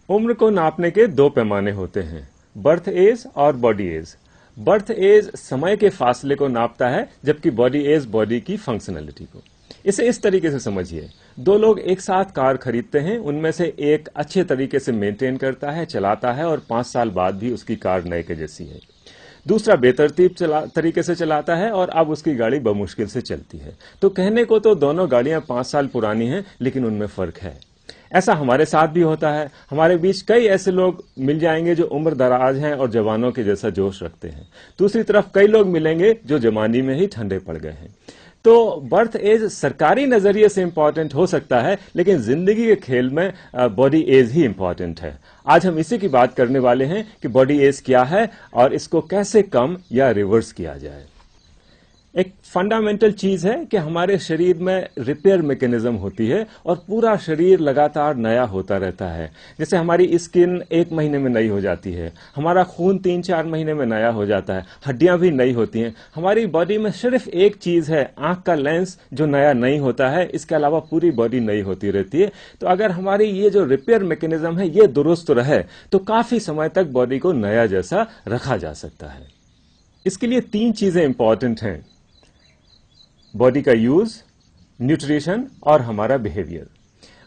उम्र को नापने के दो पैमाने होते हैं, बर्थ एज और बॉडी एज। बर्थ एज समय के फासले को नापता है, जबकि बॉडी एज बॉडी की फंक्शनैलिटी को। इसे इस तरीके से समझिए, दो लोग एक साथ कार खरीदते हैं, उनमें से एक अच्छे तरीके से मेंटेन करता है, चलाता है और 5 साल बाद भी उसकी कार नए के जैसी है। दूसरा बेतरतीब तरीके से चलाता है और अब उसकी गाड़ी बमुश्किल से चलती है। तो कहने को तो दोनों गाड़ियां 5 साल पुरानी हैं, लेकिन उनमें फर्क है। ऐसा हमारे साथ भी होता है। हमारे बीच कई ऐसे लोग मिल जाएंगे जो उम्र दराज हैं और जवानों के जैसा जोश रखते हैं। दूसरी तरफ कई लोग मिलेंगे जो जवानी में ही ठंडे पड़ गए हैं। तो बर्थ एज सरकारी नजरिए से इंपॉर्टेंट हो सकता है, लेकिन जिंदगी के खेल में बॉडी एज ही इंपॉर्टेंट है। आज हम इसी की बात करने वाले हैं कि बॉडी एज क्या है और इसको कैसे कम या रिवर्स किया जाए। एक फंडामेंटल चीज है कि हमारे शरीर में रिपेयर मैकेनिज्म होती है और पूरा शरीर लगातार नया होता रहता है। जैसे हमारी स्किन 1 महीने में नई हो जाती है, हमारा खून 3-4 महीने में नया हो जाता है, हड्डियां भी नई होती हैं। हमारी बॉडी में सिर्फ एक चीज है, आंख का लेंस, जो नया नहीं होता है। इसके अलावा पूरी बॉडी नई होती रहती है। तो अगर हमारी ये जो रिपेयर मैकेनिज्म है ये दुरुस्त रहे तो काफी समय तक बॉडी को नया जैसा रखा जा सकता है। इसके लिए 3 चीजें इंपॉर्टेंट हैं, बॉडी का यूज, न्यूट्रिशन और हमारा बिहेवियर।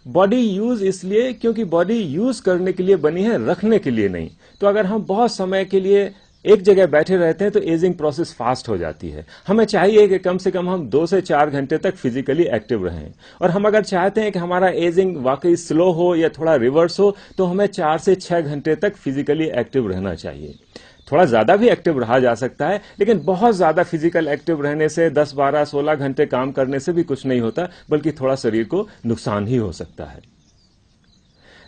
बॉडी यूज इसलिए क्योंकि बॉडी यूज करने के लिए बनी है, रखने के लिए नहीं। तो अगर हम बहुत समय के लिए एक जगह बैठे रहते हैं तो एजिंग प्रोसेस फास्ट हो जाती है। हमें चाहिए कि कम से कम हम 2 से 4 घंटे तक फिजिकली एक्टिव रहें, और हम अगर चाहते हैं कि हमारा एजिंग वाकई स्लो हो या थोड़ा रिवर्स हो तो हमें 4 से 6 घंटे तक फिजिकली एक्टिव रहना चाहिए। थोड़ा ज्यादा भी एक्टिव रहा जा सकता है, लेकिन बहुत ज्यादा फिजिकल एक्टिव रहने से 10, 12, 16 घंटे काम करने से भी कुछ नहीं होता, बल्कि थोड़ा शरीर को नुकसान ही हो सकता है।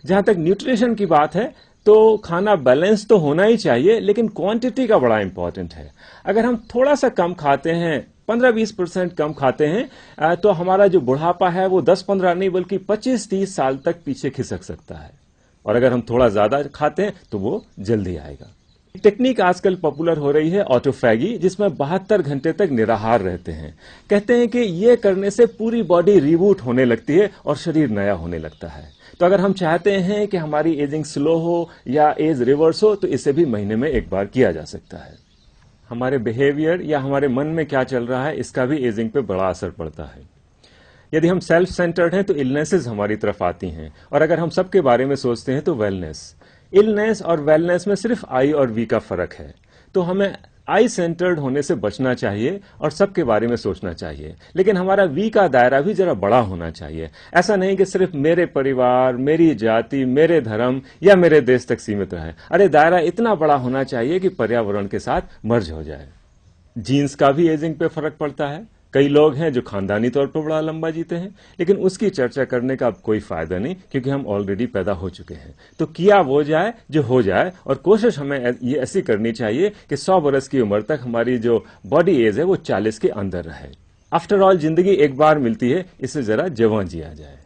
जहां तक न्यूट्रिशन की बात है तो खाना बैलेंस तो होना ही चाहिए, लेकिन क्वांटिटी का बड़ा इंपॉर्टेंट है। अगर हम थोड़ा सा कम खाते हैं, 15-20% कम खाते हैं, तो हमारा जो बुढ़ापा है वो 10-15 नहीं बल्कि 25-30 साल तक पीछे खिसक सकता है। और अगर हम थोड़ा ज्यादा खाते हैं तो वो जल्दी आएगा। टेक्निक आजकल पॉपुलर हो रही है ऑटोफैगी, जिसमें 72 घंटे तक निराहार रहते हैं। कहते हैं कि ये करने से पूरी बॉडी रिबूट होने लगती है और शरीर नया होने लगता है। तो अगर हम चाहते हैं कि हमारी एजिंग स्लो हो या एज रिवर्स हो तो इसे भी महीने में एक बार किया जा सकता है। हमारे बिहेवियर या हमारे मन में क्या चल रहा है, इसका भी एजिंग पे बड़ा असर पड़ता है। यदि हम सेल्फ सेंटर्ड हैं तो इलनेसेस हमारी तरफ आती हैं, और अगर हम सबके बारे में सोचते हैं तो वेलनेस। इलनेस और वेलनेस में सिर्फ आई और वी का फर्क है। तो हमें आई सेंटर्ड होने से बचना चाहिए और सबके बारे में सोचना चाहिए, लेकिन हमारा वी का दायरा भी जरा बड़ा होना चाहिए। ऐसा नहीं कि सिर्फ मेरे परिवार, मेरी जाति, मेरे धर्म या मेरे देश तक सीमित रहे। अरे दायरा इतना बड़ा होना चाहिए कि पर्यावरण के साथ मर्ज हो जाए। जीन्स का भी एजिंग पे फर्क पड़ता है। कई लोग हैं जो खानदानी तौर पर बड़ा लंबा जीते हैं, लेकिन उसकी चर्चा करने का अब कोई फायदा नहीं, क्योंकि हम ऑलरेडी पैदा हो चुके हैं। तो किया वो जाए जो हो जाए, और कोशिश हमें ये ऐसी करनी चाहिए कि 100 बरस की उम्र तक हमारी जो बॉडी एज है वो 40 के अंदर रहे। आफ्टर ऑल जिंदगी एक बार मिलती है, इसे जरा जवां जिया जाए।